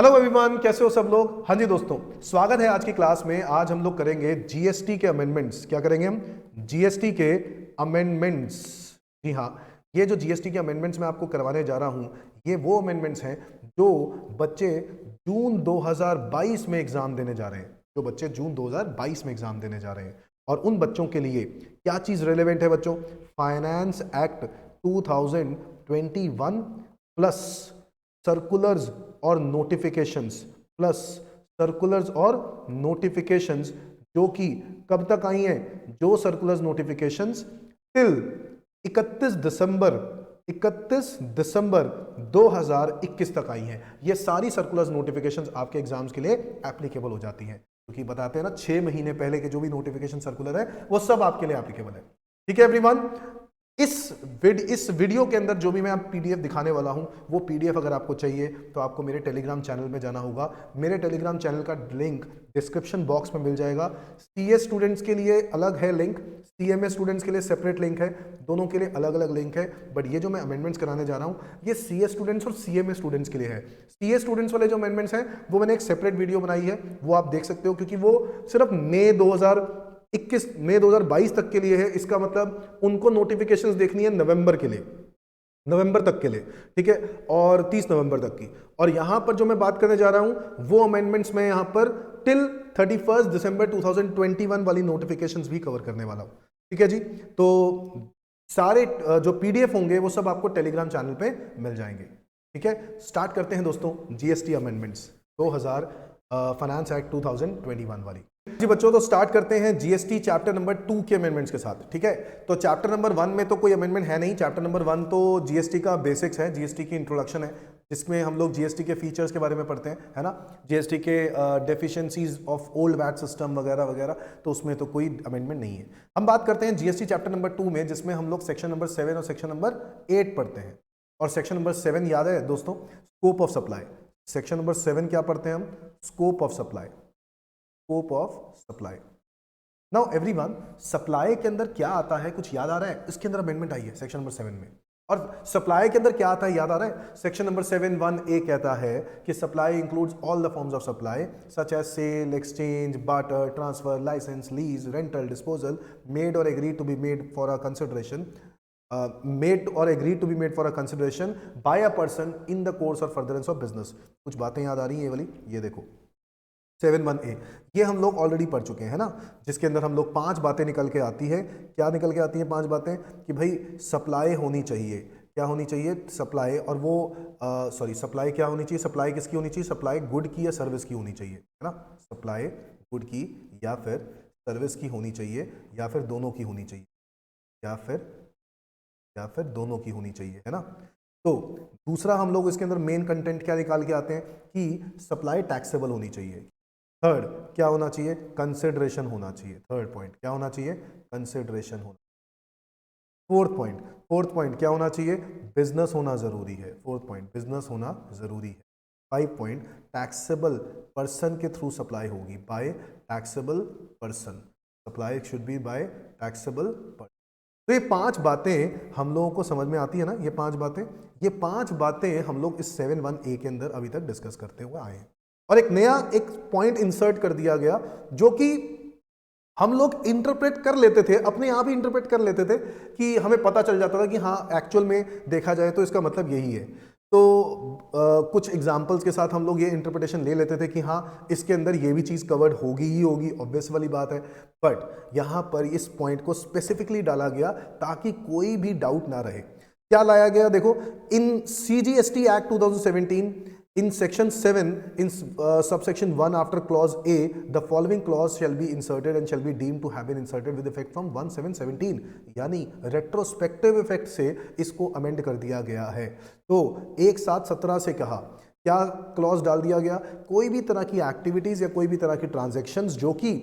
Hello everyone, कैसे हो सब लोग। हाँ जी दोस्तों, स्वागत है आज की क्लास में। आज हम लोग करेंगे जीएसटी के अमेंडमेंट्स। क्या करेंगे हम? जीएसटी के अमेंडमेंट्स। जी हाँ, ये जो जीएसटी के अमेंडमेंट्स मैं आपको करवाने जा रहा हूँ, ये वो अमेंडमेंट्स हैं जो बच्चे जून 2022 में एग्जाम देने जा रहे हैं। जो बच्चे जून 2022 में एग्जाम देने जा रहे हैं, और उन बच्चों के लिए क्या चीज़ रेलेवेंट है बच्चों? फाइनेंस एक्ट 2021 प्लस सर्कुलर्स और नोटिफिकेशंस, प्लस सर्कुलर्स और नोटिफिकेशंस जो कि कब तक आई हैं? जो सर्कुलर्स नोटिफिकेशंस टिल 31 दिसंबर 2021 तक आई हैं। ये सारी सर्कुलर्स नोटिफिकेशंस आपके एग्जाम्स के लिए एप्लीकेबल हो जाती हैं, क्योंकि बताते हैं ना 6 महीने पहले के जो भी नोटिफिकेशन सर्कुलर है वो सब आपके लिए एप्लीकेबल है। ठीक है एवरीवन, इस वीडियो के अंदर जो भी मैं आप पीडीएफ दिखाने वाला हूं, वो पीडीएफ अगर आपको चाहिए तो आपको मेरे टेलीग्राम चैनल में जाना होगा। मेरे टेलीग्राम चैनल का लिंक डिस्क्रिप्शन बॉक्स में मिल जाएगा। सीएस स्टूडेंट्स के लिए अलग है लिंक, सीएमए स्टूडेंट्स के लिए सेपरेट लिंक है, दोनों के लिए अलग अलग लिंक है। बट ये जो मैं अमेंडमेंट्स कराने जा रहा हूं, ये सीएस स्टूडेंट्स और सीएमए स्टूडेंट्स के लिए है। सीएस स्टूडेंट्स वाले जो अमेंडमेंट्स हैं वो मैंने एक सेपरेट वीडियो बनाई है, वो आप देख सकते हो, क्योंकि वो सिर्फ मई 2022 तक के लिए है। इसका मतलब उनको नोटिफिकेशंस देखनी है नवंबर के लिए, नवंबर तक के लिए, ठीक है, और 30 नवंबर तक की। और यहां पर जो मैं बात करने जा रहा हूं वो अमेंडमेंट्स में यहां पर टिल 31 दिसंबर 2021 वाली नोटिफिकेशंस भी कवर करने वाला हूं। ठीक है जी, तो सारे जो पीडीएफ होंगे वो सब आपको टेलीग्राम चैनल पे मिल जाएंगे। ठीक है, स्टार्ट करते हैं दोस्तों जीएसटी अमेंडमेंट्स 2000 फाइनेंस एक्ट 2021 वाली। जी बच्चों, तो स्टार्ट करते हैं जीएसटी चैप्टर नंबर 2 के अमेंडमेंट्स के साथ। ठीक है, तो चैप्टर नंबर 1 में तो कोई अमेंडमेंट है नहीं। चैप्टर नंबर 1 तो जीएसटी का बेसिक्स है, जीएसटी की इंट्रोडक्शन है, जिसमें हम लोग जीएसटी के फीचर्स के बारे में पढ़ते हैं, है ना, जीएसटी के deficiencies of old VAT system वगैरह वगैरह, तो उसमें तो कोई अमेंडमेंट नहीं है। हम बात करते हैं जीएसटी चैप्टर नंबर 2 में, जिसमें हम लोग सेक्शन नंबर 7 और सेक्शन नंबर 8 पढ़ते हैं। और सेक्शन नंबर 7 याद है दोस्तों, scope of supply. Section number 7 क्या पढ़ते हैं हम? Scope of supply, scope of supply. Now everyone, supply के अंदर क्या आता है, कुछ याद आ रहा है? इसके अंदर अमेंडमेंट आई है सेक्शन नंबर 7 में। और सप्लाई के अंदर क्या आता है, याद आ रहा है? सेक्शन नंबर 7(1)(a) कहता है कि supply includes all the forms of supply such as sale, exchange, barter, transfer, licence, lease, rental, disposal, made और agree to be made for a consideration, made or agreed to be made for a consideration by a person in the course or furtherance of business। कुछ बातें याद आ रही हैं ये वाली? ये देखो 7(1)(a), ये हम लोग ऑलरेडी पढ़ चुके हैं ना, जिसके अंदर हम लोग 5 बातें निकल के आती है। क्या निकल के आती है? 5 बातें कि भाई सप्लाई होनी चाहिए। क्या होनी चाहिए? सप्लाई। और वो सप्लाई क्या होनी चाहिए? सप्लाई किसकी होनी चाहिए? सप्लाई गुड की या सर्विस की होनी चाहिए, है ना। सप्लाई गुड की या फिर सर्विस की होनी चाहिए, या फिर दोनों की होनी चाहिए, या फिर दोनों की होनी चाहिए, है ना। तो दूसरा हम लोग इसके अंदर मेन कंटेंट क्या निकाल के आते हैं कि सप्लाई टैक्सेबल होनी चाहिए। थर्ड क्या होना चाहिए? कंसिडरेशन होना चाहिए। थर्ड पॉइंट क्या होना चाहिए? कंसिडरेशन होना। फोर्थ पॉइंट क्या होना चाहिए? बिजनेस होना जरूरी है। फोर्थ पॉइंट बिजनेस होना जरूरी है। 5 पॉइंट टैक्सेबल पर्सन के थ्रू सप्लाई होगी, by taxable person. Supply should be by taxable person. तो ये 5 बातें हम लोगों को समझ में आती है ना, ये 5 बातें हम लोग इस 7(1)(a) के अंदर अभी तक डिस्कस करते हुए आए हैं। और एक नया एक पॉइंट इंसर्ट कर दिया गया, जो कि हम लोग इंटरप्रेट कर लेते थे, अपने आप ही इंटरप्रेट कर लेते थे, कि हमें पता चल जाता था कि हाँ एक्चुअल में देखा जाए तो इसका मतलब यही है। तो कुछ एग्जाम्पल्स के साथ हम लोग ये इंटरप्रिटेशन ले लेते थे कि हाँ इसके अंदर ये भी चीज़ कवर्ड होगी ही होगी, ऑब्वियस वाली बात है। बट यहाँ पर इस पॉइंट को स्पेसिफिकली डाला गया ताकि कोई भी डाउट ना रहे। क्या लाया गया? देखो, इन CGST act 2017 in section 7 in subsection 1 after clause A the following clause shall be inserted and shall be deemed to have been inserted with effect from 1/7/17, यानी रेट्रोस्पेक्टिव इफेक्ट से इसको अमेंड कर दिया गया है। तो 1/7/17 से कहा, क्या क्लॉज डाल दिया गया? कोई भी तरह की एक्टिविटीज या कोई भी तरह की ट्रांजैक्शंस जो कि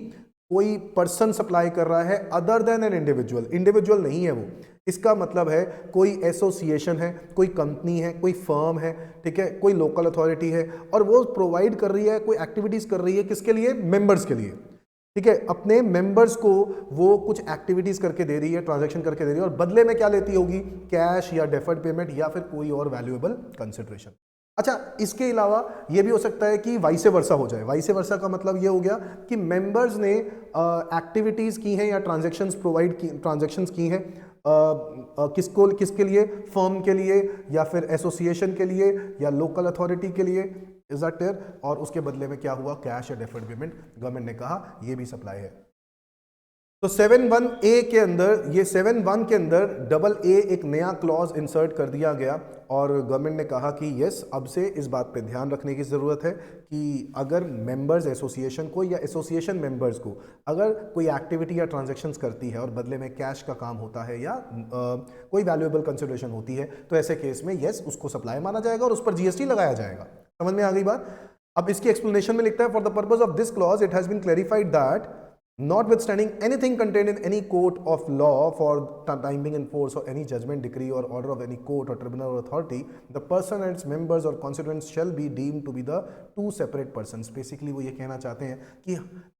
कोई पर्सन सप्लाई कर रहा है other than an individual, individual नहीं है वो, इसका मतलब है कोई एसोसिएशन है, कोई कंपनी है, कोई फर्म है, ठीक है, कोई लोकल अथॉरिटी है, और वो प्रोवाइड कर रही है, कोई एक्टिविटीज कर रही है, किसके लिए? मेंबर्स के लिए, ठीक है, अपने मेंबर्स को वो कुछ एक्टिविटीज करके दे रही है, ट्रांजैक्शन करके दे रही है, और बदले में क्या लेती होगी? कैश या डेफर्ड पेमेंट या फिर कोई और वैल्यूएबल कंसिडरेशन। अच्छा, इसके अलावा ये भी हो सकता है कि वाइसे वर्सा हो जाए। वाइसे वर्सा का मतलब ये हो गया कि मेंबर्स ने एक्टिविटीज की हैं या ट्रांजैक्शंस की हैं किसके लिए, फर्म के लिए या फिर एसोसिएशन के लिए या लोकल अथॉरिटी के लिए, इज दैट क्लियर? और उसके बदले में क्या हुआ, कैश या डेफर्ड पेमेंट गवर्नमेंट ने कहा ये भी सप्लाई है। तो 7(1)(a) के अंदर, ये 7(1) के अंदर AA एक नया क्लॉज इंसर्ट कर दिया गया और गवर्नमेंट ने कहा कि यस, अब से इस बात पे ध्यान रखने की ज़रूरत है कि अगर मेंबर्स एसोसिएशन को या एसोसिएशन मेंबर्स को अगर कोई एक्टिविटी या ट्रांजैक्शंस करती है और बदले में कैश का काम होता है या कोई वैल्यूएबल कंसिडरेशन होती है, तो ऐसे केस में यस, उसको सप्लाई माना जाएगा और उस पर GST लगाया जाएगा। समझ में आ गई बात? अब इसकी एक्सप्लेनेशन में लिखता है, for the purpose of this clause it has been clarified that notwithstanding anything contained in any court of law for time being in force or any judgment, decree or order of any court or tribunal or authority, the person and its members or constituents shall be deemed to be the two separate persons. Basically वो ये कहना चाहते हैं कि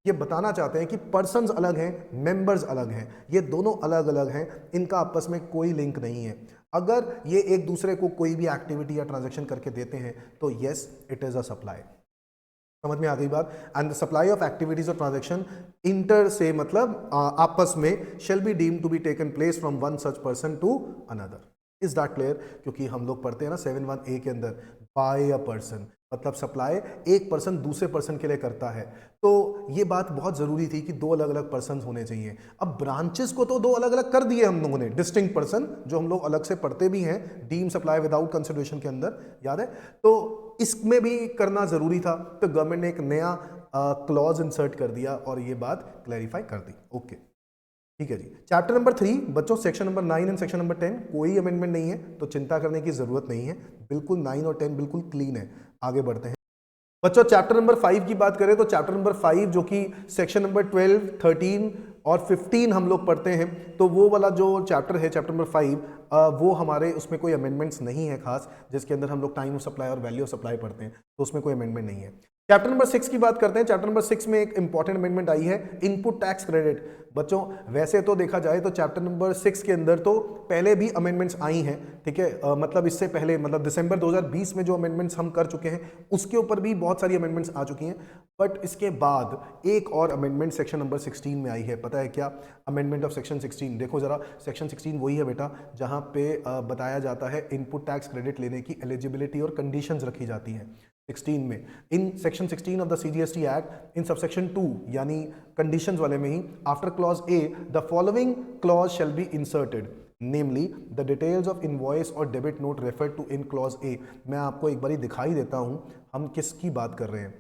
ये बताना चाहते हैं कि persons अलग हैं, members अलग हैं, ये दोनों अलग अलग हैं, इनका आपस में कोई लिंक नहीं है। अगर ये एक दूसरे को कोई भी एक्टिविटी या ट्रांजैक्शन करके देते हैं तो yes, it is a supply। समझ में आ गई बात? And the supply of activities और ट्रांजैक्शन इंटर से मतलब आपस में shall be deem to be taken place from one such person to another. Is that clear? क्योंकि हम लोग पढ़ते हैं ना 7(1)(a) के अंदर बाय अ पर्सन, मतलब सप्लाई एक पर्सन दूसरे पर्सन के लिए करता है। तो ये बात बहुत जरूरी थी कि दो अलग अलग पर्सन होने चाहिए। अब ब्रांचेस को तो दो अलग अलग कर दिए हम लोगों ने, डिस्टिंक्ट पर्सन, जो हम लोग अलग से पढ़ते भी हैं डीम सप्लाई विदाउट कंसिडरेशन के अंदर, याद है? तो इसमें भी करना जरूरी था, तो गवर्नमेंट ने एक नया क्लॉज इंसर्ट कर दिया और ये बात क्लैरिफाई कर दी। ओके, ठीक है जी। चैप्टर नंबर 3 बच्चों, section number 9 and section number 10 कोई अमेंडमेंट नहीं है, तो चिंता करने की जरूरत नहीं है, बिल्कुल 9 और 10 बिल्कुल क्लीन है। आगे बढ़ते हैं बच्चों, चैप्टर नंबर 5 की बात करें तो चैप्टर नंबर 5 जो कि सेक्शन नंबर 12, 13 और 15 हम लोग पढ़ते हैं, तो वो वाला जो चैप्टर है चैप्टर नंबर 5 वो हमारे उसमें कोई अमेंडमेंट्स नहीं है खास, जिसके अंदर हम लोग टाइम ऑफ सप्लाई और वैल्यू ऑफ सप्लाई पढ़ते हैं, तो उसमें कोई अमेंडमेंट नहीं है। चैप्टर नंबर 6 की बात करते हैं। चैप्टर नंबर 6 में एक इंपॉर्टेंट अमेंडमेंट आई है, इनपुट टैक्स क्रेडिट। बच्चों वैसे तो देखा जाए तो चैप्टर नंबर 6 के अंदर तो पहले भी अमेंडमेंट्स आई हैं, ठीक है, मतलब इससे पहले, मतलब दिसंबर 2020 में जो अमेंडमेंट्स हम कर चुके हैं उसके ऊपर भी बहुत सारी अमेंडमेंट्स आ चुकी हैं। बट इसके बाद एक और अमेंडमेंट सेक्शन नंबर 16 में आई है, पता है क्या? Amendment of section 16। देखो जरा, सेक्शन 16 वही है बेटा जहां पे बताया जाता है इनपुट टैक्स क्रेडिट लेने की एलिजिबिलिटी और कंडीशंस रखी जाती हैं 16 में। इन section 16 of the CGST act in subsection 2 यानी कंडीशंस वाले में ही, after clause A the following clause shall be inserted, namely the details of invoice और debit note referred to in clause A। मैं आपको एक बारी दिखाई देता हूं हम किसकी बात कर रहे हैं।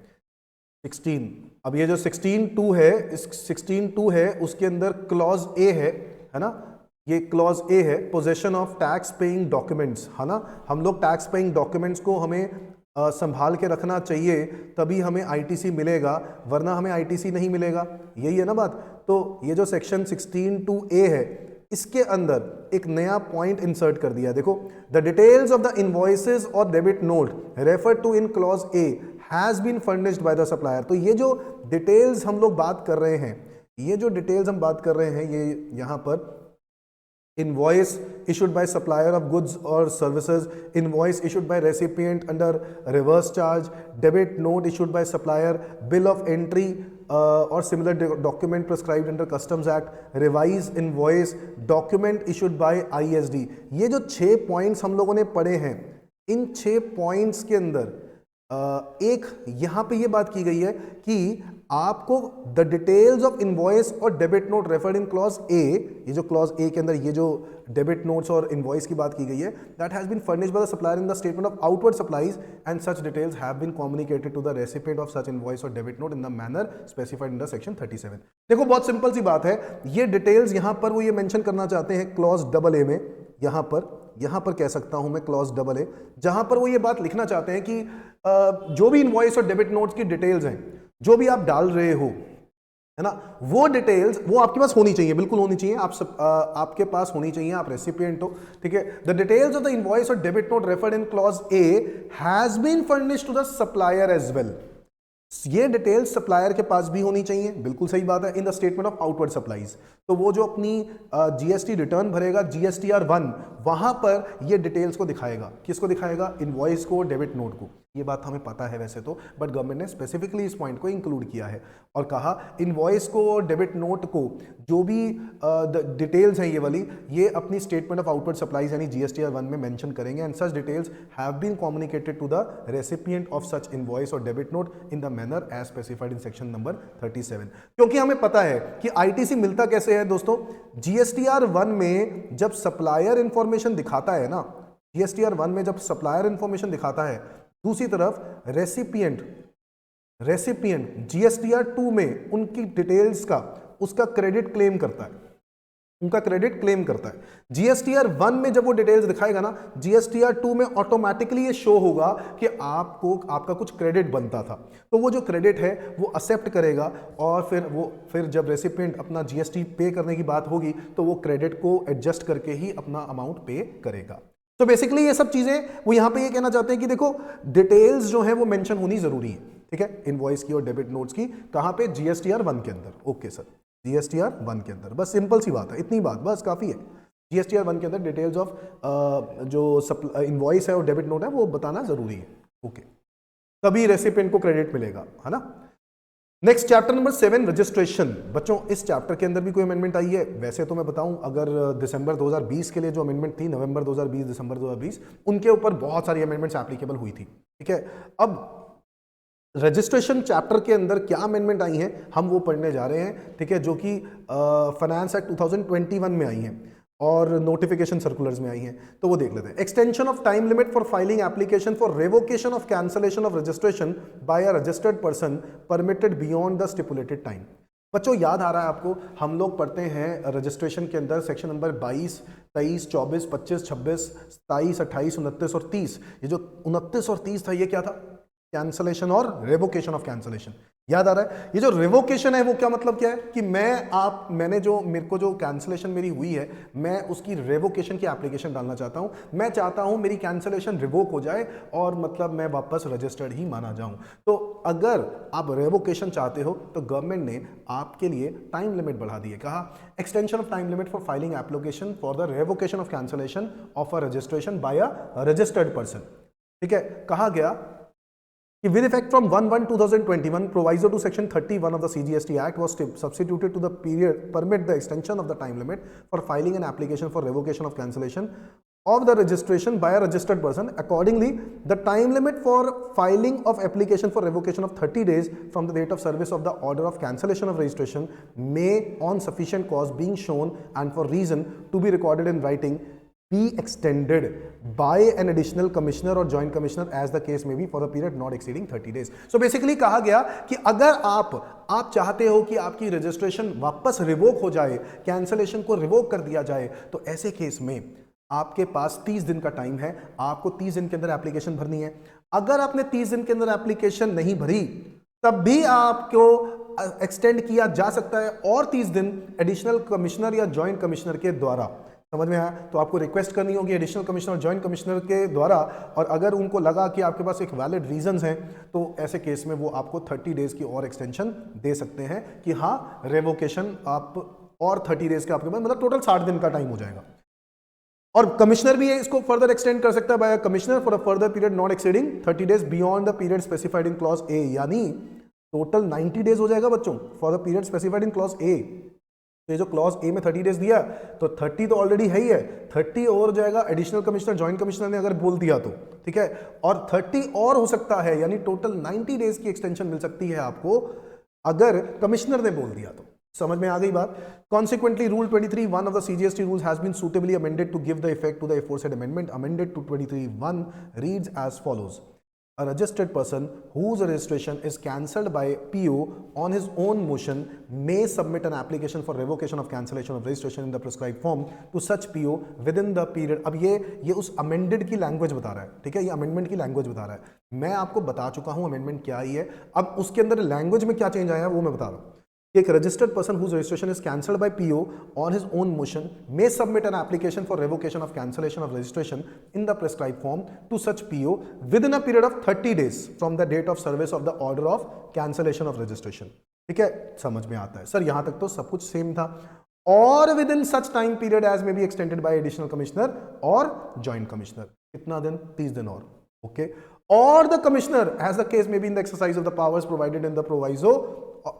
16, अब ये जो 16(2) है, इस 16(2) है उसके अंदर क्लॉज A है ना, ये क्लॉज A है, possession of tax paying documents, है ना। हम लोग टैक्स पेइंग डॉक्यूमेंट्स को हमें संभाल के रखना चाहिए, तभी हमें ITC मिलेगा, वरना हमें ITC नहीं मिलेगा, यही है ना बात। तो ये जो सेक्शन 16(2)(a) है, इसके अंदर एक नया पॉइंट इंसर्ट कर दिया। देखो, the details of the invoices और debit note refer to in clause A has been furnished by the supplier. तो ये जो डिटेल्स हम लोग बात कर रहे हैं, ये जो डिटेल्स हम बात कर रहे हैं, ये यहां पर invoice issued by supplier of goods or services, invoice issued by recipient under reverse charge, debit note issued by supplier, bill of entry or similar document prescribed under Customs Act, revised invoice, document issued by ISD। ये जो 6 points हम लोगों ने पढ़े हैं, इन 6 points के अंदर एक यहां पे ये बात की गई है कि आपको द डिटेल्स ऑफ इनवॉइस और debit note referred in clause A, ये जो क्लॉज A के अंदर ये जो डेबिट नोट्स और इनवॉइस की बात की गई है, that has been furnished by the supplier in the statement of outward supplies and such details have been communicated to the recipient of such invoice और debit note in the manner specified in the section 37। देखो बहुत simple सी बात है, ये details यहां पर वो ये मेंशन करना चाहते हैं क्लॉज AA में, यहां पर कह सकता हूं मैं क्लॉज AA, जहां पर वो ये बात लिखना चाहते हैं कि जो भी इनवॉइस और डेबिट नोट्स की डिटेल्स हैं, जो भी आप डाल रहे हो, है ना, वो डिटेल्स वो आपके पास होनी चाहिए, बिल्कुल होनी चाहिए, आपके पास होनी चाहिए, आप रेसिपिएंट हो, ठीक है। The details of the invoice और debit note referred in clause A has been furnished to the supplier as well. ये डिटेल्स सप्लायर के पास भी होनी चाहिए, बिल्कुल सही बात है, in the statement of outward supplies. तो वो जो अपनी जीएसटी रिटर्न भरेगा GSTR 1, वहां पर ये डिटेल्स को दिखाएगा। किसको दिखाएगा? इनवॉइस को, डेबिट नोट को। ये बात हमें पता है वैसे तो, बट गवर्नमेंट ने स्पेसिफिकली इस पॉइंट को इंक्लूड किया है और कहा इनवॉइस को और डेबिट नोट को, जो भी डिटेल्स हैं ये वाली, ये अपनी स्टेटमेंट ऑफ आउटवर्ड सप्लाईज यानी GSTR 1 में मेंशन करेंगे। And such details have been communicated to the recipient of such invoice और debit note in the manner as specified in section number 37। क्योंकि हमें पता है कि आईटीसी मिलता कैसे है दोस्तों, GSTR 1 में जब सप्लायर इंफॉर्मेशन दिखाता है ना, GSTR 1 में जब सप्लायर इंफॉर्मेशन दिखाता है, दूसरी तरफ रेसिपिएंट GSTR 2 में उनकी डिटेल्स का, उसका क्रेडिट क्लेम करता है, उनका क्रेडिट क्लेम करता है। GSTR 1 में जब वो डिटेल्स दिखाएगा ना, GSTR 2 में ऑटोमेटिकली ये शो होगा कि आपका कुछ क्रेडिट बनता था, तो वो जो क्रेडिट है वो एक्सेप्ट करेगा और फिर जब रेसिपिएंट अपना GST पे करने की बात होगी तो वो क्रेडिट को एडजस्ट करके ही अपना अमाउंट पे करेगा। तो बेसिकली ये सब चीजें वो यहां पे ये कहना चाहते हैं कि देखो डिटेल्स जो है वो मेंशन होनी जरूरी है, ठीक है, इनवॉइस की और डेबिट नोट्स की। कहां पे? GSTR 1 के अंदर। ओके सर, GSTR 1 के अंदर, बस सिंपल सी बात है, इतनी बात बस काफी है। GSTR 1 के अंदर डिटेल्स ऑफ जो इनवॉइस है और डेबिट नोट है वो बताना जरूरी है। ओके, तभी रेसिपिएंट को क्रेडिट मिलेगा, है ना। Next chapter number 7, registration. बच्चों इस चैप्टर के अंदर भी कोई अमेंडमेंट आई है? वैसे तो मैं बताऊं, अगर दिसंबर 2020 के लिए जो अमेंडमेंट थी, नवंबर 2020 दिसंबर 2020, उनके ऊपर बहुत सारी अमेंडमेंट्स एप्लीकेबल हुई थी, ठीक है। अब रजिस्ट्रेशन चैप्टर के अंदर क्या अमेंडमेंट आई हैं हम वो पढ़ने जा रहे हैं, ठीक है, जो कि फाइनेंस एक्ट 2021 में आई हैं और नोटिफिकेशन सर्कुलर्स में आई हैं, तो वो देख लेते हैं। Extension of time limit for filing application for revocation of cancellation of registration bye a registered person permitted beyond the stipulated time. बच्चों याद आ रहा है आपको, हम लोग पढ़ते हैं रजिस्ट्रेशन के अंदर सेक्शन नंबर 22, 23, 24, 25, 26, 27, 28, 29 और 30। ये जो 29 और 30 था, ये क्या था? कैंसलेशन और रेवोकेशन ऑफ कैंसलेशन। याद आ रहा है? ये जो रेवोकेशन है वो क्या मतलब क्या है कि मेरे को जो कैंसलेशन मेरी हुई है, मैं उसकी रेवोकेशन की एप्लीकेशन डालना चाहता हूं। मैं चाहता हूं मेरी कैंसलेशन रिवोक हो जाए और मतलब मैं वापस रजिस्टर्ड ही माना जाऊं। तो अगर आप रेवोकेशन चाहते हो तो गवर्नमेंट ने आपके लिए टाइम लिमिट बढ़ा दी है। कहा extension of time limit for filing application for the revocation of cancellation of a registration bye a registered person. ठीक है, कहा गया कि with effect from 1/1/2021, proviso to section 31 of the CGST Act was substituted to the period permit the extension of the time limit for filing an application for revocation of cancellation of the registration by a registered person. Accordingly, the time limit for filing of application for revocation of 30 days from the date of service of the order of cancellation of registration may, on sufficient cause being shown and for reason to be recorded in writing, be extended by an additional commissioner or joint commissioner as the case may be for the period not exceeding 30 days. So basically कहा गया कि अगर आप चाहते हो कि आपकी registration वापस रिवोक हो जाए, कैंसलेशन को रिवोक कर दिया जाए, तो ऐसे केस में आपके पास 30 दिन का टाइम है। आपको 30 दिन के अंदर एप्लीकेशन भरनी है। अगर आपने 30 दिन के अंदर एप्लीकेशन नहीं भरी, तब भी आपको एक्सटेंड किया जा सकता है और 30 दिन एडिशनल कमिश्नर या जॉइंट कमिश्नर के द्वारा। समझ में आया? तो आपको रिक्वेस्ट करनी होगी एडिशनल कमिश्नर और जॉइंट कमिश्नर के द्वारा, और अगर उनको लगा कि आपके पास एक वैलिड रीजंस हैं तो ऐसे केस में वो आपको 30 डेज की और एक्सटेंशन दे सकते हैं कि हाँ रेवोकेशन आप और 30 डेज के आपके पास, मतलब टोटल 60 दिन का टाइम हो जाएगा। और कमिश्नर भी इसको फर्दर एक्सटेंड कर सकता है by commissioner for a further period not exceeding 30 days beyond the period specified in clause A, यानी टोटल 90 डेज हो जाएगा बच्चों for the period specified in clause A. तो ये जो क्लॉज ए में 30 डेज दिया, तो 30 तो ऑलरेडी है ही है, 30 और हो जाएगा एडिशनल कमिश्नर जॉइंट कमिश्नर ने अगर बोल दिया तो, ठीक है, और 30 और हो सकता है, यानी टोटल 90 डेज की एक्सटेंशन मिल सकती है आपको अगर कमिश्नर ने बोल दिया तो। समझ में आ गई बात? Consequently, Rule 23(1) of the CGST rules has been suitably amended to give the effect to the aforesaid amendment. Amended to 23(1) reads as follows: A registered person whose registration is cancelled by PO on his own motion may submit an application for revocation of cancellation of registration in the prescribed form to such PO within the period. अब ये उस amended की language बता रहा है, ठीक है, ये अमेंडमेंट की लैंग्वेज बता रहा है। मैं आपको बता चुका हूं अमेंडमेंट क्या आई है, अब उसके अंदर लैंग्वेज में क्या चेंज आया है वो मैं बता रहा हूं। कि एक registered person whose registration is cancelled by PO on his own motion may submit an application for revocation of cancellation of registration in the prescribe form to such PO within a period of 30 days from the date of service of the order of cancellation of registration. ठीक है, समझ में आता है sir, यहां तक तो सब कुछ सेम था। और within such time period as may be extended by additional commissioner और जॉइंट कमिश्नर। कितना दिन? 30 दिन और। ओके, और the commissioner as the case may be in the exercise of the powers provided in the proviso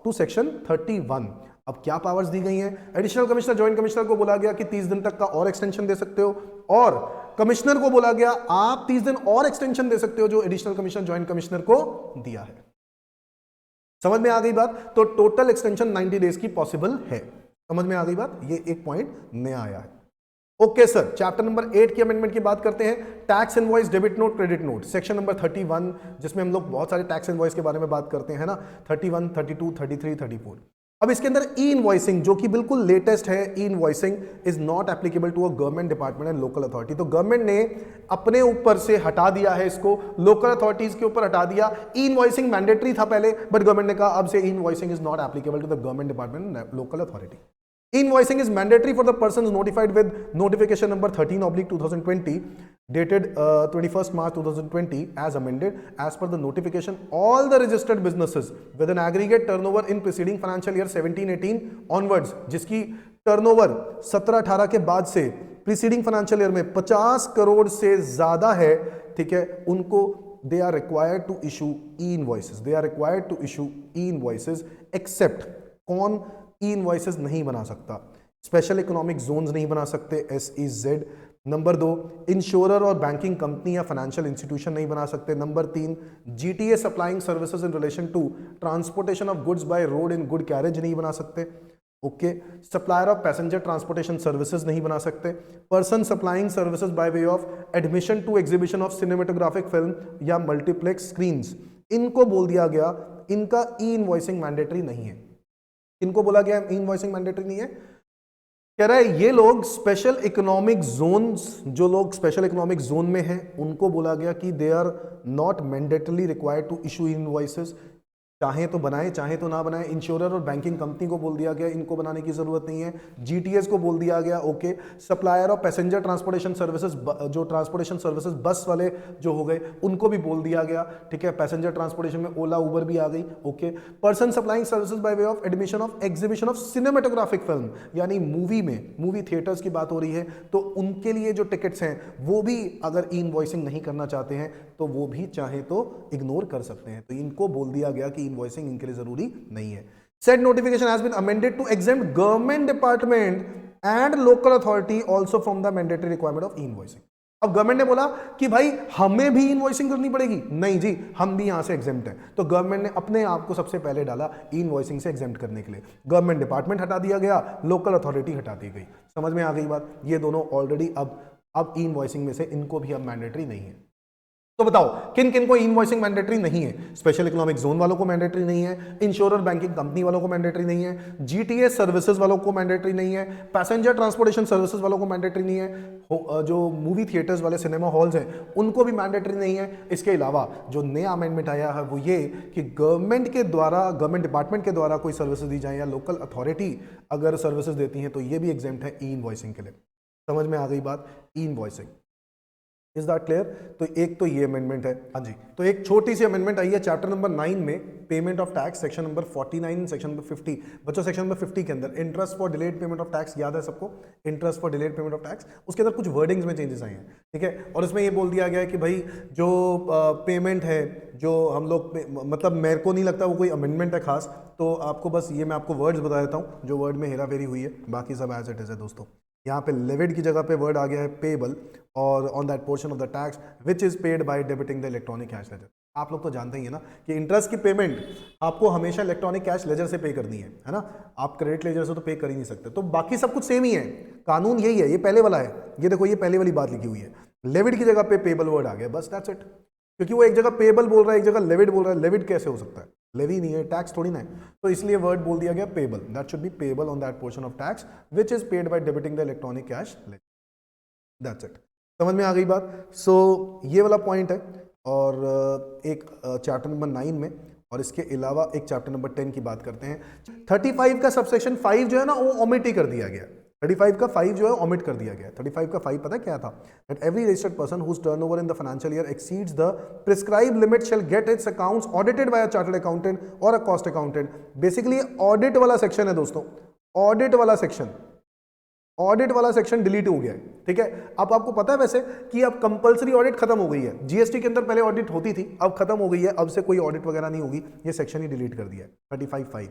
to section 31। अब क्या powers दी गई हैं? एडिशनल कमिश्नर जॉइंट कमिश्नर को बोला गया कि 30 दिन तक का और एक्सटेंशन दे सकते हो, और कमिश्नर को बोला गया आप 30 दिन और एक्सटेंशन दे सकते हो जो एडिशनल कमिश्नर जॉइंट कमिश्नर को दिया है। समझ में आ गई बात? तो टोटल एक्सटेंशन 90 डेज की पॉसिबल है। समझ में आ गई बात? ये एक पॉइंट नया आया है। ओके सर, चैप्टर नंबर 8 की अमेंडमेंट की बात करते हैं। Tax invoice, debit note, credit note, section number 31, जिसमें हम लोग बहुत सारे टैक्स इनवॉइस के बारे में बात करते हैं ना, 31, 32, 33, 34। अब इसके अंदर ई इनवॉइसिंग जो कि बिल्कुल लेटेस्ट है, e invoicing is not applicable to a government department and local authority. तो गवर्नमेंट ने अपने ऊपर से हटा दिया है इसको, लोकल अथॉरिटीज के ऊपर हटा दिया। ई इनवॉइसिंग मैंडेटरी था पहले, बट गवर्नमेंट ने कहा अब से e invoicing is not applicable to the government department and local authority. Invoicing is mandatory for the persons notified with notification number 13/2020 dated 21st March 2020 as amended. As per the notification, all the registered businesses with an aggregate turnover in preceding financial year 17-18 onwards, जिसकी turnover 17-18 के बाद से preceding financial year में 50 करोड़ से ज्यादा है, ठीक है, उनको they are required to issue e-invoices. They are required to issue e-invoices except कौन ई इनवॉइसेस नहीं बना सकता? स्पेशल इकोनॉमिक जोन्स नहीं बना सकते, SEZ। नंबर 2, इंश्योरर और बैंकिंग कंपनी या फाइनेंशियल इंस्टीट्यूशन नहीं बना सकते। Number 3, GTA supplying services in relation to transportation of goods by road in good carriage नहीं बना सकते। Okay, supplier of passenger transportation services नहीं बना सकते। Person supplying services by way of admission to exhibition of cinematographic film या multiplex screens, इनको बोल दिया गया इनका ई इनवॉइसिंग मैंडेटरी नहीं है। इनको बोला गया इनवॉइसिंग मैंडेटरी नहीं है। कह रहा है ये लोग स्पेशल इकोनॉमिक जोन्स, जो लोग स्पेशल इकोनॉमिक जोन में हैं, उनको बोला गया कि they are not mandatorily required to issue invoices. चाहे तो बनाए चाहे तो ना बनाए। इंश्योरर और बैंकिंग कंपनी को बोल दिया गया इनको बनाने की जरूरत नहीं है। GTS को बोल दिया गया okay. Supplier of passenger transportation services, जो ट्रांसपोर्टेशन सर्विसेज बस वाले जो हो गए उनको भी बोल दिया गया, ठीक है। पैसेंजर ट्रांसपोर्टेशन में ओला उबर भी आ गई, okay. Person supplying services by way of admission of exhibition of cinematographic film, यानी मूवी में, मूवी थिएटर्स की बात हो रही है, तो उनके लिए जो टिकट्स हैं वो भी अगर ई इनवॉइसिंग नहीं करना चाहते हैं तो वो भी चाहे तो इग्नोर कर सकते हैं। तो इनको बोल दिया गया कि इनवॉइसिंग इनके लिए जरूरी नहीं है। Said notification has been amended to exempt government department and local authority also from the mandatory requirement of e-invoicing. अब गवर्नमेंट ने बोला कि भाई हमें भी इनवॉइसिंग करनी पड़ेगी, नहीं जी हम भी यहां से एग्जेम्प्ट हैं। तो गवर्नमेंट ने अपने आप को सबसे पहले डाला ई इनवॉइसिंग से एग्जेम्प्ट करने के लिए। गवर्नमेंट डिपार्टमेंट हटा दिया गया, लोकल अथॉरिटी हटा दी गई। समझ में आ गई बात? ये दोनों ऑलरेडी अब ई इनवॉइसिंग में से इनको भी अब मैंडेटरी नहीं है। तो बताओ किन किन को इनवॉइसिंग मैंडेटरी नहीं है? स्पेशल इकोनॉमिक जोन वालों को मैंडेटरी नहीं है, इंश्योरर बैंकिंग कंपनी वालों को मैंडेटरी नहीं है, GTS सर्विसेज वालों को मैंडेटरी नहीं है, पैसेंजर ट्रांसपोर्टेशन सर्विसेज वालों को मैंडेटरी नहीं है, जो मूवी थिएटर्स वाले सिनेमा हॉल्स हैं उनको भी मैंडेटरी नहीं है। इसके अलावा जो नया अमेंडमेंट आया है वो ये कि गवर्नमेंट के द्वारा, गवर्नमेंट डिपार्टमेंट के द्वारा कोई सर्विसेज दी जाए या लोकल अथॉरिटी अगर सर्विसेज देती है तो ये भी एग्जेम्प्ट है ई इनवॉइसिंग के लिए। समझ में आ गई बात? ई इनवॉइसिंग, इज दैट क्लियर? तो एक तो ये अमेंडमेंट है। हाँ जी, तो एक छोटी सी अमेंडमेंट आई है चैप्टर नंबर 9 में, payment of tax, section number 49, section number 50। बच्चों सेक्शन नंबर 50 के अंदर interest for delayed payment of tax, याद है सबको? Interest for delayed payment of tax, उसके अंदर कुछ वर्डिंग्स में चेंजेस आए हैं, ठीक है। और इसमें ये बोल दिया गया है कि भाई जो पेमेंट है, जो हम लोग मतलब मेरे को नहीं लगता वो कोई अमेंडमेंट है खास, तो आपको बस ये मैं आपको वर्ड्स बता देता हूँ जो वर्ड में हेरा फेरी हुई है, बाकी सब एज इट इज है दोस्तों। यहाँ पे लेविड की जगह पे वर्ड आ गया है पेबल, और on that portion of the tax which is paid by debiting the electronic cash ledger. आप लोग तो जानते ही है ना कि इंटरेस्ट की पेमेंट आपको हमेशा इलेक्ट्रॉनिक कैश लेजर से पे करनी है ना। आप क्रेडिट लेजर से तो पे कर ही नहीं सकते। तो बाकी सब कुछ सेम ही है, कानून यही है। ये पहले वाला है, ये देखो ये पहले वाली बात लिखी हुई है। लेविड की जगह पे पेबल वर्ड आ गया, बस दैट्स इट। क्योंकि वो एक जगह पेबल बोल रहा है, एक जगह लेविड बोल रहा है। लेविड कैसे हो सकता है? लेवी नहीं है, टैक्स थोड़ी ना है, तो इसलिए वर्ड बोल दिया गया payable. That should be payable on that portion of tax which is paid by debiting the electronic cash ledger. That's it. समझ में आ गई बात? सो ये वाला पॉइंट है। और एक चैप्टर नंबर 9 में और इसके अलावा एक चैप्टर नंबर 10 की बात करते हैं। 35 का सबसेक्शन 5 जो है ना वो ओमिट ही कर दिया गया। 35 का 5 जो है ओमिट कर दिया गया। 35 का 5 पता क्या था? That every registered person whose turnover in the financial year exceeds the prescribed limit shall get its accounts audited by a chartered accountant और a cost accountant. Basically audit वाला सेक्शन है दोस्तों, ऑडिट वाला सेक्शन, ऑडिट वाला section delete हो गया है। ठीक है, अब आपको पता है वैसे कि अब कंपलसरी ऑडिट खत्म हो गई है। जीएसटी के अंदर पहले ऑडिट होती थी, अब खत्म हो गई है, अब से कोई ऑडिट वगैरह नहीं होगी, ये सेक्शन ही डिलीट कर दिया है 35(5).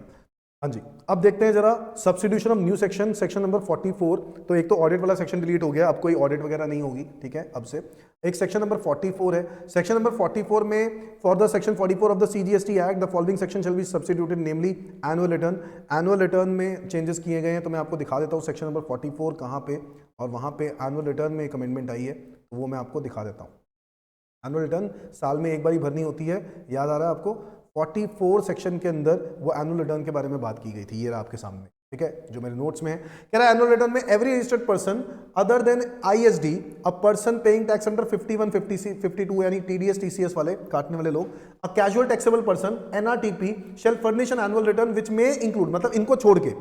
हाँ जी, अब देखते हैं जरा substitution of new section, section number 44। तो एक तो ऑडिट वाला सेक्शन डिलीट हो गया, अब कोई ऑडिट वगैरह नहीं होगी। ठीक है, अब से एक सेक्शन नंबर 44 है। सेक्शन नंबर 44 में for the section 44 of the CGST act the following section shall be substituted namely annual return. Annual return में चेंजेस किए गए हैं, तो मैं आपको दिखा देता हूँ सेक्शन नंबर 44 कहाँ पे, और वहाँ पे एनुअल रिटर्न में एक अमेंडमेंट आई है, तो वो मैं आपको दिखा देता हूँ। एनुअल रिटर्न साल में एक बार ही भरनी होती है, याद आ रहा है आपको? 44 सेक्शन के अंदर वो एनुअल रिटर्न के बारे में बात की गई थी, ये रहा आपके सामने। ठीक है, जो मेरे नोट्स में है, कह रहा है एनुअल रिटर्न में every registered person other than ISD a person paying tax under 51, 52 यानी टीडीएस टीसीएस वाले काटने वाले लोग, a casual taxable person NRTP shall furnish an annual return which में इंक्लूड, मतलब इनको छोड़ के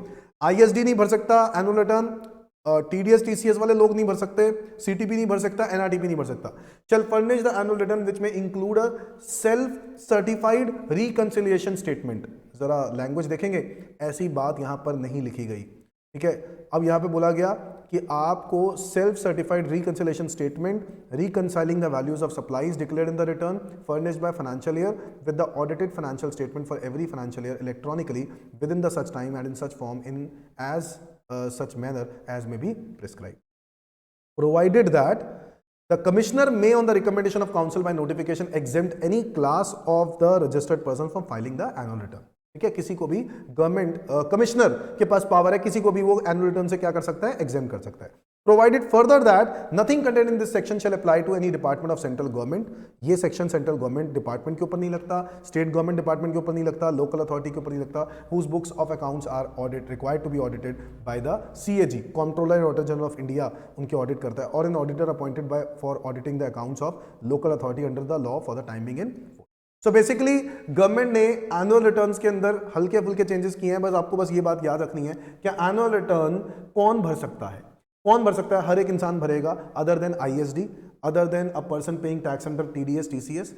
आईएसडी नहीं भर सकता एनुअल रिटर्न, टीडीएस टीसीएस वाले लोग नहीं भर सकते, सीटीपी नहीं भर सकता, एनआरटीपी नहीं भर सकता। Shall furnish the annual return which में include a self certified reconciliation statement. जरा लैंग्वेज देखेंगे, ऐसी बात यहां पर नहीं लिखी गई। ठीक है, अब यहां पे बोला गया कि आपको self certified reconciliation statement reconciling the values of supplies declared in the return furnished by financial year with the audited financial statement for every financial year electronically within the such time and in such form in as such manner as may be prescribed, provided that the commissioner may on the recommendation of council by notification exempt any class of the registered person from filing the annual return। ठीक है, किसी को भी government commissioner के पास power है, किसी को भी वो एनुअल रिटर्न से क्या कर सकता है, एग्जेम्प्ट कर सकता है। Provided further that nothing content in this section shall apply to any department of central government. ये सेक्शन सेंट्रल गवर्नमेंट डिपार्टमेंट के ऊपर नहीं लगता, स्टेट गवर्नमेंट डिपार्टमेंट के ऊपर नहीं लगता, लोकल अथॉरिटी के ऊपर नहीं लगता, whose books of accounts are audit required to be audited by the CAG, controller and auditor general of India, उनके ऑडिट करता है, और an auditor appointed by for auditing the accounts of local authority under the law for the timing in. So basically government ने annual returns के अंदर हल्के फुल्के changes किए हैं। बस आपको बस ये बात याद रखनी है कि एनुअल रिटर्न कौन भर सकता है, कौन भर सकता है? हर एक इंसान भरेगा, other than ISD, other than अ person paying tax under TDS TCS,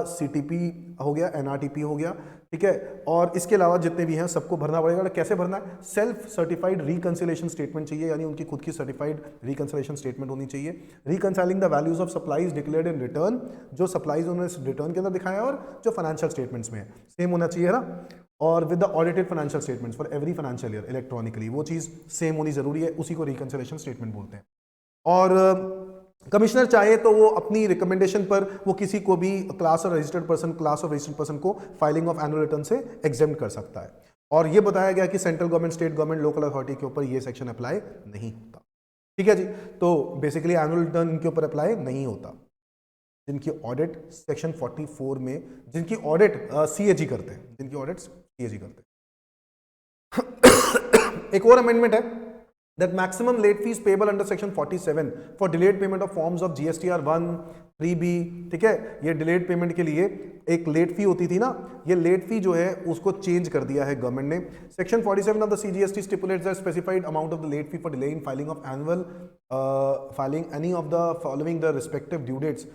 CTP हो गया, एनआरटीपी हो गया। ठीक है, और इसके अलावा जितने भी हैं सबको भरना पड़ेगा। कैसे भरना है? सेल्फ सर्टिफाइड रिकंसिलिएशन स्टेटमेंट चाहिए, यानी उनकी खुद की सर्टिफाइड रिकंसिलिएशन स्टेटमेंट होनी चाहिए। Reconciling the values of supplies declared in return, जो सप्लाईज उन्होंने रिटर्न के अंदर दिखाया और जो फाइनेंशियल स्टेटमेंट्स में है सेम होना चाहिए ना, और with the audited financial statements for every financial year electronically, वो चीज़ सेम होनी जरूरी है, उसी को रिकंसिलिएशन स्टेटमेंट बोलते हैं। और कमिश्नर चाहे तो वो अपनी रिकमेंडेशन पर वो किसी को भी क्लास ऑफ रजिस्टर्ड पर्सन को फाइलिंग ऑफ एनुअल रिटर्न से एग्जेम्प्ट कर सकता है। और ये बताया गया कि central government, state government, local authority के ऊपर ये सेक्शन अप्लाई नहीं होता। ठीक है जी, तो बेसिकली एनुअल रिटर्न इनके ऊपर अप्लाई नहीं होता जिनकी ऑडिट सेक्शन 44 में, जिनकी ऑडिट सीएजी करते हैं, जिनकी ऑडिट सीएजी करते हैं। एक और अमेंडमेंट है that maximum late fees payable under section 47 for delayed payment of forms of GSTR 1, 3B। ठीक है, ये डिलेड पेमेंट के लिए एक लेट फी होती थी ना, ये लेट फी जो है उसको चेंज कर दिया है गवर्नमेंट ने। Section 47 of the CGST stipulates the specified amount of the late fee for delay in filing of annual filing any of the following the respective due dates.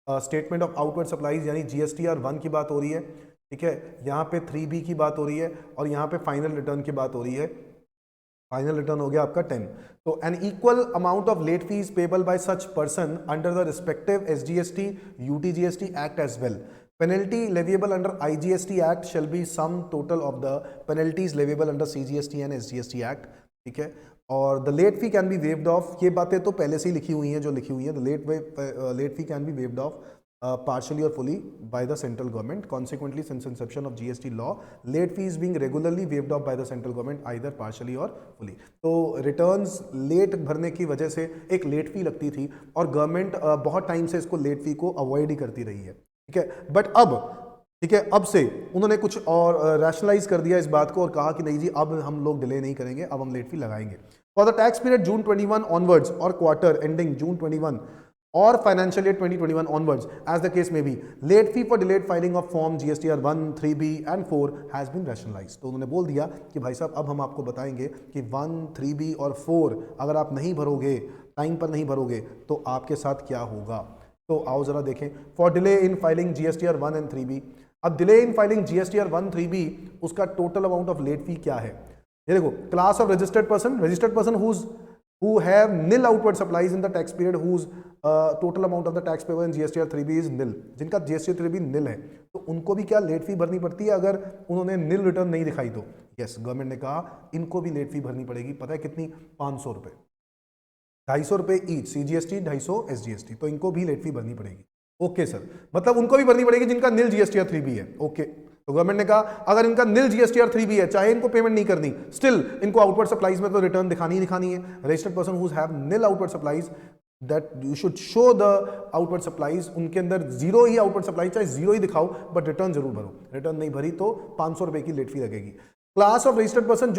Statement of outward supplies यानी GSTR 1 की बात हो रही है। ठीक है, यहाँ पे 3B की बात हो रही है, और यहाँ पे फाइनल रिटर्न की बात हो रही है। फाइनल रिटर्न हो गया आपका 10। तो an equal amount of late fee payable by such person under the respective SGST UTGST act as well. Penalty leviable under IGST Act shall be sum total of the penalties leviable under CGST and SGST Act। ठीक है, और the late fee can be waived off, ये बातें तो पहले से ही लिखी हुई हैं जो लिखी हुई हैं। The late fee can be waived off partially or fully by the central government. Consequently, since inception of GST law, late fees being regularly waived off by the central government either partially or fully। तो returns late भरने की वजह से एक late fee लगती थी, और government बहुत टाइम से इसको लेट फी को अवॉइड ही करती रही है। ठीक है, बट अब ठीक है, अब से उन्होंने कुछ और रैशनलाइज कर दिया इस बात को, और कहा कि नहीं जी अब हम लोग डिले नहीं करेंगे, अब हम लेट फी लगाएंगे। For the tax period June 21 onwards और quarter ending June 21 or financial year 2021 onwards, as the case may be. Late fee for delayed filing of form GSTR 1, 3B and 4 has been rationalized. तो उन्होंने बोल दिया कि भाई साहब अब हम आपको बताएंगे कि 1, 3B और 4 अगर आप नहीं भरोगे, टाइम पर नहीं भरोगे तो आपके साथ क्या होगा। तो आओ जरा देखें। For delay in filing GSTR 1 and 3B, अब delay in filing GSTR 1, 3B उसका total amount of late fee क्या है। ये देखो, class of registered person who have nil outward supplies in the tax period whose total amount of the tax payable in GSTR 3B is nil, जिनका GSTR 3B nil है तो उनको भी क्या लेट फी भरनी पड़ती है अगर उन्होंने निल रिटर्न नहीं दिखाई तो। यस, गवर्नमेंट ने कहा इनको भी लेट फी भरनी पड़ेगी। पता है कितनी? 500 रुपए, 250 रुपए ईच, CGST 250 SGST, तो इनको भी लेट फी भरनी पड़ेगी। ओके सर, मतलब उनको भी भरनी पड़ेगी जिनका निल GSTR 3B है। ओके, तो गवर्नमेंट ने कहा अगर इनका निल GSTR 3B है, चाहे इनको पेमेंट नहीं करनी, स्टिल इनको आउटवर्ड सप्लाईज में तो रिटर्न दिखानी ही दिखानी है। Registered person who have nil outward supplies, that you should show the outward supplies, उनके अंदर जीरो ही आउटवर्ड सप्लाई, चाहे जीरो ही दिखाओ बट रिटर्न जरूर भरो। रिटर्न नहीं भरी तो 500 रुपए की लेट फी लगेगी। क्लास ऑफ रजिस्टर्ड पर्सन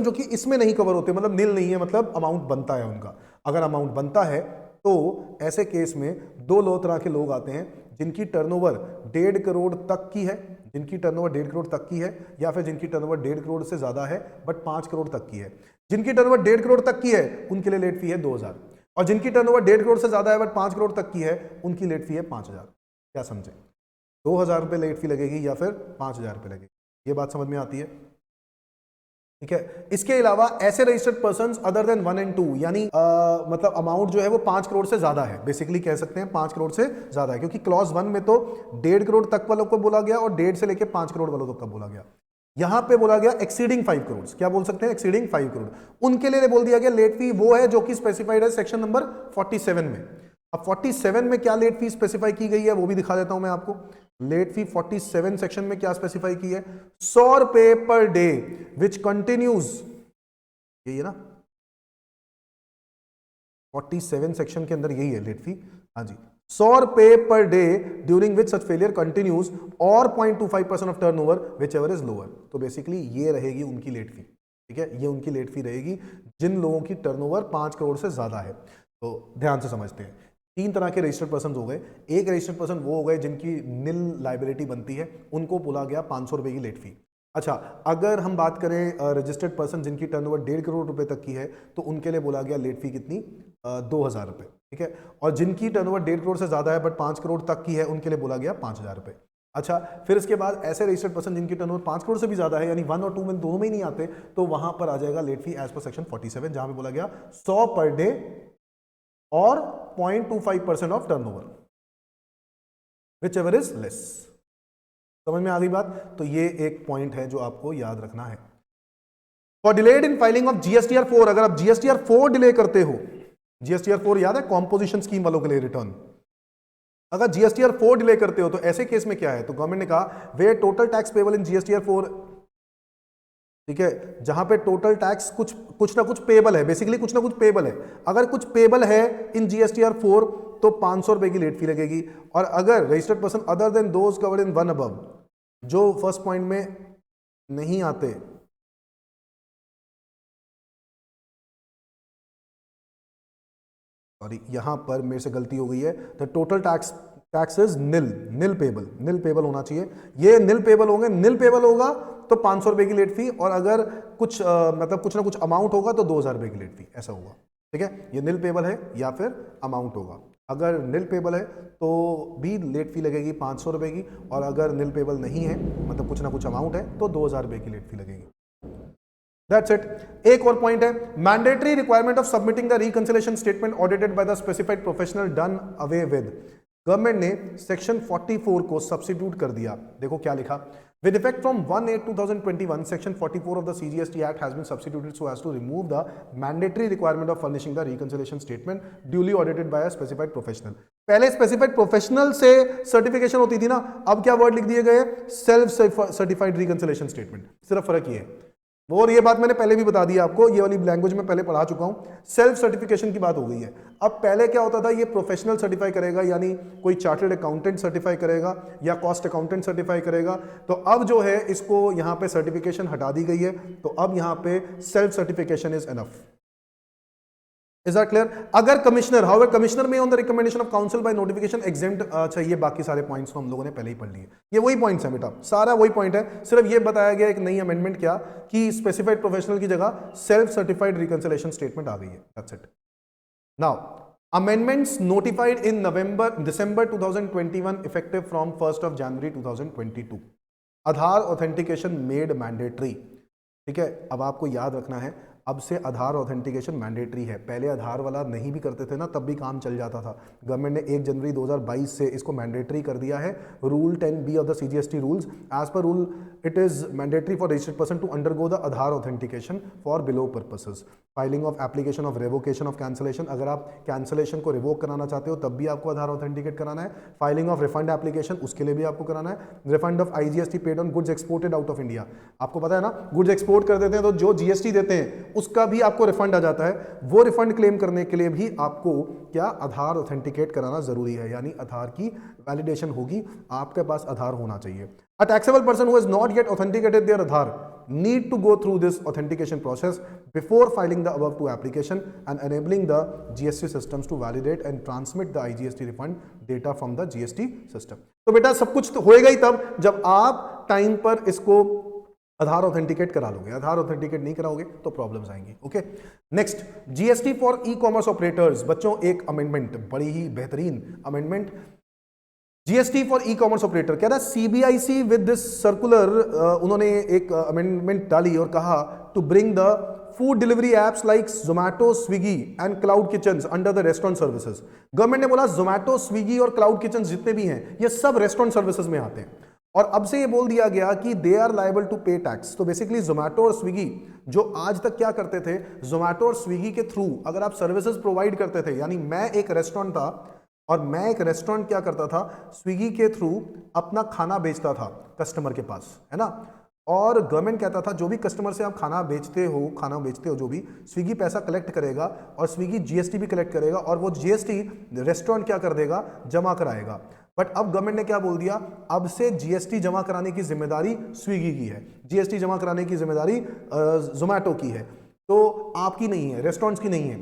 जो कि इसमें नहीं कवर होते, मतलब निल नहीं है, मतलब अमाउंट बनता है उनका। अगर अमाउंट बनता है तो ऐसे केस में दो तरह के लोग आते हैं, जिनकी टर्नओवर 1.5 करोड़ तक की है, जिनकी टर्नओवर 1.5 करोड़ तक की है, या फिर जिनकी टर्नओवर 1.5 करोड़ से ज्यादा है बट 5 करोड़ तक की है। जिनकी टर्नओवर 1.5 करोड़ तक की है उनके लिए लेट फी है 2000, और जिनकी टर्नओवर 1.5 करोड़ से ज्यादा है बट 5 करोड़ तक की है उनकी लेट फी है 5000। क्या समझे? 2000 रुपये लेट फी लगेगी या फिर 5000 रुपये लगेगी। ये बात समझ में आती है? ठीक है। इसके अलावा ऐसे registered persons other than 1 and 2, यानी मतलब अमाउंट जो है वो 5 करोड़ से ज्यादा है, बेसिकली कह सकते हैं 5 करोड़ से ज्यादा है, क्योंकि क्लॉज 1 में तो 1.5 करोड़ तक वालों को बोला गया और 1.5 से लेके 5 करोड़ वालों तक का बोला गया। यहां पे बोला गया एक्सीडिंग 5 करोड़, क्या बोल सकते हैं? एक्सीडिंग 5 करोड़, उनके लिए बोल दिया गया लेट फी वो है जो कि स्पेसिफाइड है सेक्शन नंबर 47 में। अब 47 में क्या लेट फी स्पेसिफाई की गई है वो भी दिखा देता हूं मैं आपको। लेट फी 47 सेक्शन में क्या स्पेसिफाई की है? 100 रुपए पर डे विच कंटिन्यूज, यही है ना 47 सेक्शन के अंदर, यही है लेट फी। हाँ जी, 100 रुपए per day during which such failure continues और 0.25% of turnover which ever is lower. तो बेसिकली ये रहेगी उनकी लेट फी। ठीक है, ये उनकी लेट फी रहेगी जिन लोगों की टर्नओवर 5 करोड़ से ज्यादा है। तो ध्यान से समझते हैं, 3 तरह के रजिस्टर्ड पर्सन हो गए। एक रजिस्टर्ड पर्सन वो हो गए जिनकी निल लाइबिलिटी बनती है, उनको बोला गया 500 रुपए की लेट फी। अच्छा, अगर हम बात करें रजिस्टर्ड पर्सन जिनकी टर्नओवर 1.5 करोड़ रुपए तक की है तो उनके लिए बोला गया लेट फी कितनी? 2000 रुपए। ठीक है, और जिनकी टर्नओवर 1.5 करोड़ से ज्यादा है बट 5 करोड़ तक की है उनके लिए बोला गया 5000 रुपए। अच्छा, फिर इसके बाद ऐसे रजिस्टर्ड पर्सन जिनकी टर्नओवर 5 करोड़ से भी ज्यादा है, यानी 1 और 2 में दोनों में ही नहीं आते, तो वहां पर आ जाएगा late fee as per section 47, जहां पे बोला गया 100 पर डे और 0.25% of turnover which ever is less. समझ में आ गई बात? तो ये एक पॉइंट है जो आपको याद रखना है। For delayed in filing of GSTR 4, अगर आप GSTR 4 डिले करते हो, GSTR 4 याद है कॉम्पोजिशन स्कीम वालों के लिए रिटर्न, अगर GSTR 4 डिले करते हो तो ऐसे केस में क्या है? तो गवर्नमेंट ने कहा वे total tax payable in GSTR 4, ठीक है, जहां पे टोटल टैक्स कुछ ना कुछ पेबल है, बेसिकली कुछ ना कुछ पेबल है। अगर कुछ पेबल है इन GSTR 4 तो 500 रुपए की लेट फी लगेगी। और अगर registered person other then those covered in 1 above, जो फर्स्ट पॉइंट में नहीं आते, सॉरी यहां पर मेरे से गलती हो गई है, the total tax is nil payable होना चाहिए। ये निल पेबल होंगे, निल पेबल होगा तो 500 रुपए की लेट फी, और अगर कुछ मतलब कुछ ना कुछ अमाउंट होगा तो 2000 रुपए की लेट फी, ऐसा होगा। ठीक है, ये निल पेबल है या फिर अमाउंट होगा। अगर निल पेबल है तो भी लेट फी लगेगी 500 रुपए की, और अगर निल पेबल नहीं है मतलब कुछ ना कुछ अमाउंट है तो 2000 रुपए की लेट फी लगेगी। That's it. एक और पॉइंट है, mandatory requirement of submitting the reconciliation statement audited by the specified professional done away with. Government ने सेक्शन 44 को सब्स्टिट्यूट कर दिया। देखो क्या लिखा, with effect from 1/8/2021 section 44 of the CGST Act has been substituted so as to remove the mandatory requirement of furnishing the reconciliation statement duly audited by a specified professional। पहले specified professional से certification होती थी ना, अब क्या word लिख दिए गए? Self certified reconciliation statement. सिर्फ फर्क ये है, और ये बात मैंने पहले भी बता दी आपको, ये वाली लैंग्वेज में पहले पढ़ा चुका हूं। सेल्फ सर्टिफिकेशन की बात हो गई है। अब पहले क्या होता था, ये प्रोफेशनल सर्टिफाई करेगा, यानी कोई चार्टर्ड अकाउंटेंट सर्टिफाई करेगा या कॉस्ट अकाउंटेंट सर्टिफाई करेगा। तो अब जो है इसको यहां पे सर्टिफिकेशन हटा दी गई है, तो अब यहां पे self certification is enough. Is that clear? अगर कमिश्नर, हाउएवर कमिश्नर में on the recommendation of council by notification exempt, अच्छा ये बाकी सारे पॉइंट्स तो हम लोगों ने पहले ही पढ़ लिए, ये वही पॉइंट्स हैं बेटा, सारा वही पॉइंट है, सिर्फ ये बताया गया एक नई अमेंडमेंट क्या कि स्पेसिफाइड प्रोफेशनल की जगह सेल्फ सर्टिफाइड रिकंसिलिएशन स्टेटमेंट आ गई है, that's it. Now amendments notified in December 2021 effective from 1st of January 2022। Aadhaar authentication made mandatory, ठीक है, अब आपको याद रखना है अब से आधार ऑथेंटिकेशन मैंडेटरी है। पहले आधार वाला नहीं भी करते थे ना, तब भी काम चल जाता था। गवर्नमेंट ने 1 जनवरी 2022 से इसको मैंडेटरी कर दिया है। Rule 10B of the CGST rules, as per rule it is mandatory for registered person to undergo the Aadhaar authentication for below purposes. Filing of application of revocation of cancellation, अगर आप cancellation को revoke कराना चाहते हो तब भी आपको आधार authenticate कराना है। फाइलिंग ऑफ रिफंड एप्लीकेशन, उसके लिए भी आपको कराना है। Refund of IGST paid on goods exported out of India, आपको पता है ना, गुड्स एक्सपोर्ट कर देते हैं तो जो GST देते हैं उसका भी आपको रिफंड आ जाता है। वो रिफंड क्लेम करने के लिए भी आपको क्या आधार ऑथेंटिकेट कराना जरूरी है, यानी आधार की वैलिडेशन होगी, आपके पास आधार होना चाहिए। A taxable person who has not yet authenticated their Aadhaar need to go through this authentication process before filing the above two application and enabling the GST systems to validate and transmit the IGST refund data from the GST system। तो बेटा सब कुछ तो होएगा ही तब जब आप time पर इसको आधार ऑथेंटिकेट करा लोगे। आधार ऑथेंटिकेट नहीं कराओगे तो प्रॉब्लम्स आएंगी। Okay, next GST for e-commerce operators. बच्चों एक अमेंडमेंट, बड़ी ही बेहतरीन amendment, GST for e-commerce operator. कह रहा है CBIC विद दिस सर्कुलर, उन्होंने एक अमेंडमेंट डाली और कहा to bring the food delivery apps like Zomato, Swiggy and cloud kitchens under the restaurant services. Government ने बोला Zomato, स्विगी और क्लाउड किचन जितने भी हैं ये सब रेस्टोरेंट सर्विसेज में आते हैं, और अब से ये बोल दिया गया कि दे आर लायबल टू पे टैक्स। तो बेसिकली Zomato और स्विगी जो आज तक क्या करते थे, Zomato और स्विगी के थ्रू अगर आप सर्विसेज प्रोवाइड करते थे, यानी मैं एक रेस्टोरेंट था और मैं एक रेस्टोरेंट क्या करता था, स्विगी के थ्रू अपना खाना बेचता था कस्टमर के पास, है ना, और गवर्नमेंट कहता था जो भी कस्टमर से आप खाना बेचते हो जो भी, स्विगी पैसा कलेक्ट करेगा और स्विगी GST भी कलेक्ट करेगा और वो GST रेस्टोरेंट क्या कर देगा, जमा कराएगा। बट अब गवर्नमेंट ने क्या बोल दिया, अब से GST जमा कराने की जिम्मेदारी स्विगी की है, GST जमा कराने की जिम्मेदारी Zomato की है, तो आपकी नहीं है, रेस्टोरेंट्स की नहीं है।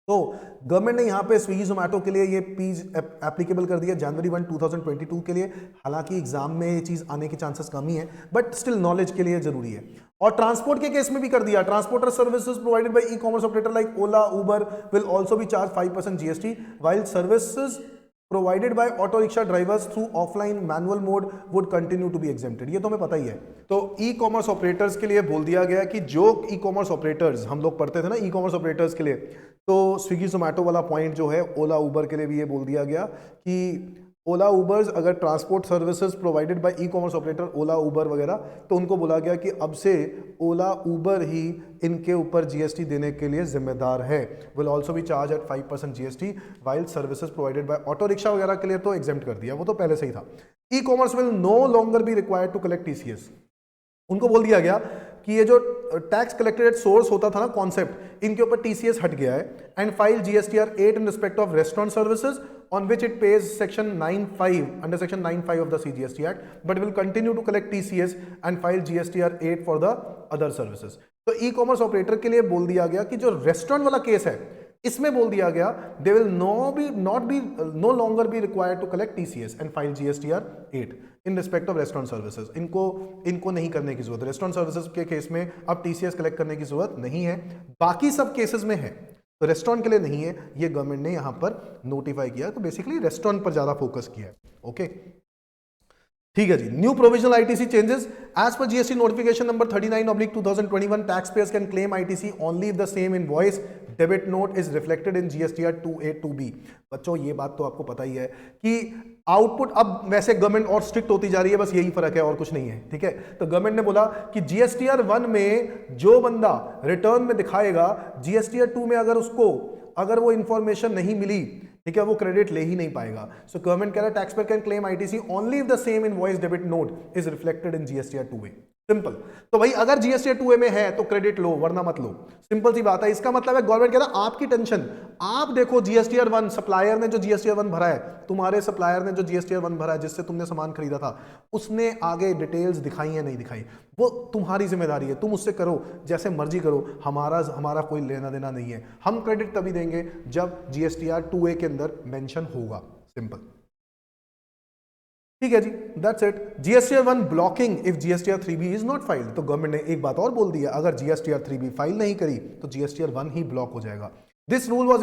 तो गवर्नमेंट ने यहाँ पे स्विगी Zomato के लिए ये फीस एप्लीकेबल कर दिया जनवरी 1, 2022 के लिए। हालांकि एग्जाम में ये चीज आने के चांसेस कम ही है, बट स्टिल नॉलेज के लिए जरूरी है। और ट्रांसपोर्ट के केस में भी कर दिया, transporter services provided by e-commerce operator like Ola, Uber will also be charge 5% GST while services provided by auto rickshaw drivers through offline manual mode would continue to be exempted। ये तो हमें पता ही है। तो ई-कॉमर्स ऑपरेटर्स के लिए बोल दिया गया कि जो ई-कॉमर्स ऑपरेटर्स हम लोग पढ़ते थे ना, ई-कॉमर्स ऑपरेटर्स के लिए, तो स्विगी Zomato वाला पॉइंट जो है, ओला उबर के लिए भी ये बोल दिया गया कि ओला उबर्स अगर transport services provided by e-commerce operator, Ola Uber वगैरह, तो उनको बोला गया कि अब से ओला उबर ही इनके ऊपर GST देने के लिए जिम्मेदार है। Will also be charge at 5% GST while services provided bye auto rickshaw वगैरह के लिए तो एग्जेम्प्ट कर दिया, वो तो पहले से ही था। E-commerce will no longer be required to collect TCS। उनको बोल दिया गया कि ये जो टैक्स कलेक्टेड एट सोर्स होता था ना कॉन्सेप्ट, इनके ऊपर TCS हट गया है। And file GSTR 8 in respect of restaurant services on which it pays section 9(5) under section 9(5) of the CGST Act, but will continue to collect TCS and file GSTR 8 for the other services। तो e-commerce operator के लिए बोल दिया गया कि जो restaurant वाला case है इसमें बोल दिया गया they will no longer be required to collect TCS and file GSTR 8 in respect of restaurant services. इनको नहीं करने की जरूरत है, रेस्टोरेंट सर्विसेज के केस में अब TCS कलेक्ट करने की जरूरत नहीं है, बाकी सब केसेस में है, तो रेस्टोरेंट के लिए नहीं है। ये गवर्नमेंट ने यहां पर नोटिफाई किया, तो बेसिकली रेस्टोरेंट पर ज्यादा फोकस किया है। ओके, ठीक है जी। New provisional ITC changes as per GST notification number 39/2021 tax payers can claim ITC only if the same invoice debit note is reflected in GSTR 2A 2B। बच्चों ये बात तो आपको पता ही है कि आउटपुट अब वैसे गवर्नमेंट और स्ट्रिक्ट होती जा रही है, बस यही फर्क है और कुछ नहीं है, ठीक है। तो गवर्नमेंट ने बोला कि GSTR 1 में जो बंदा रिटर्न में दिखाएगा, GSTR 2 में अगर वो इंफॉर्मेशन नहीं मिली, ठीक है, वो क्रेडिट ले ही नहीं पाएगा। सो गवर्नमेंट कह रहा है tax payer can claim ITC only if the same invoice debit note is reflected in GSTR 2A। Simple. तो भाई अगर जीएसटीआर 2A में है तो क्रेडिट लो, वरना मत लो, सिंपल सी बात है। इसका मतलब है गवर्नमेंट कह रहा है आपकी टेंशन, आप देखो जीएसटीआर 1 सप्लायर ने जो जीएसटीआर 1 भरा है, तुम्हारे सप्लायर ने जो जीएसटीआर 1 भरा है जिससे तुमने सामान खरीदा था, उसने आगे डिटेल्स दिखाई है नहीं दिखाई, वो तुम्हारी जिम्मेदारी है, तुम उससे करो जैसे मर्जी करो, हमारा कोई लेना देना नहीं है। हम क्रेडिट तभी देंगे जब जीएसटीआर 2A के अंदर मेंशन होगा, सिंपल। ठीक है जी, that's it. GSTR 1 blocking if GSTR 3B is not filed. तो गवर्नमेंट ने एक बात और बोल दी है, अगर जीएसटीआर 3B फाइल नहीं करी तो जीएसटीआर 1 ही ब्लॉक हो जाएगा। This rule was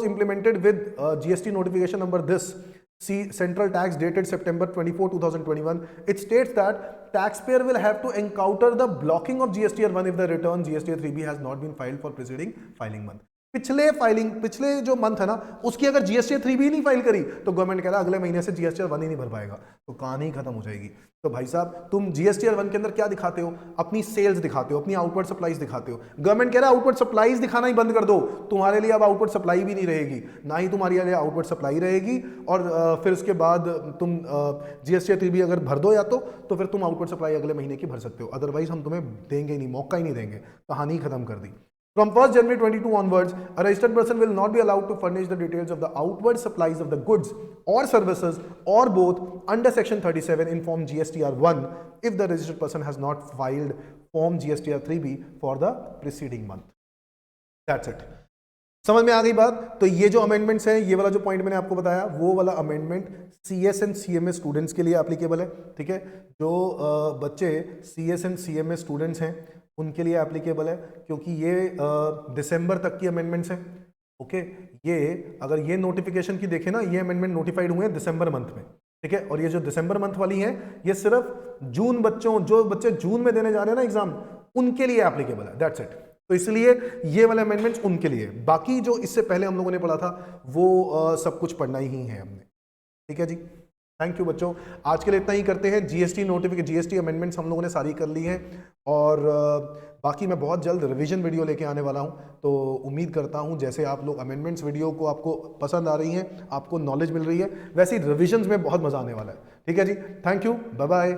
implemented with GST notification number this Central Tax dated September 24, 2021. It states that taxpayer will have to encounter the blocking of GSTR 1 if the return GSTR 3B has not been filed for preceding filing month. पिछले जो month है ना, उसकी अगर GSTR 3B नहीं file करी तो government कह रहा है अगले महीने से जीएसटीआर 1 ही नहीं भर पाएगा, तो कहानी ही खत्म हो जाएगी। तो भाई साहब तुम जीएसटीआर 1 के अंदर क्या दिखाते हो? अपनी सेल्स दिखाते हो, अपनी आउटवर्ड सप्लाईज दिखाते हो। गवर्नमेंट कह रहा है आउटवर्ड सप्लाईज दिखाना ही बंद कर दो, तुम्हारे लिए अब आउटवर्ड सप्लाई भी नहीं रहेगी, ना ही तुम्हारे लिए आउटवर्ड सप्लाई रहेगी। और फिर उसके बाद तुम जीएसटीआर 3B अगर भर दो या तो फिर तुम आउटवर्ड सप्लाई अगले महीने की भर सकते हो, अदरवाइज हम तुम्हें देंगे ही नहीं, मौका ही नहीं देंगे। कहानी खत्म कर दी। From 1st January 22 onwards, a registered person will not be allowed to furnish the details of the outward supplies of the goods or services or both under Section 37 in Form GSTR 1 if the registered person has not filed Form GSTR 3B for the preceding month. That's it. समझ में आ गई बात? तो ये जो amendments हैं, ये वाला जो पॉइंट मैंने आपको बताया, वो वाला amendment CS and CMA students के लिए एप्लीकेबल है। ठीक है, जो बच्चे CS एंड CMA स्टूडेंट्स हैं उनके लिए एप्लीकेबल है, क्योंकि ये दिसंबर तक की अमेंडमेंट्स हैं। ओके, ये अगर ये नोटिफिकेशन की देखें ना, ये अमेंडमेंट नोटिफाइड हुए हैं दिसंबर मंथ में। ठीक है, और ये जो दिसंबर मंथ वाली है ये सिर्फ जून जो बच्चे जून में देने जा रहे हैं ना एग्जाम, उनके लिए एप्लीकेबल है। That's it. तो इसलिए ये वाले अमेंडमेंट्स उनके लिए, बाकी जो इससे पहले हम लोगों ने पढ़ा था वो सब कुछ पढ़ना ही है हमने। ठीक है जी, थैंक यू बच्चों, आज के लिए इतना ही करते हैं। जीएसटी अमेंडमेंट्स हम लोगों ने सारी कर ली हैं, और बाकी मैं बहुत जल्द रिवीजन वीडियो लेके आने वाला हूं। तो उम्मीद करता हूं जैसे आप लोग अमेंडमेंट्स वीडियो को आपको पसंद आ रही हैं, आपको नॉलेज मिल रही है, वैसे ही रिविजन्स में बहुत मजा आने वाला है। ठीक है जी, थैंक यू, बाय बाय।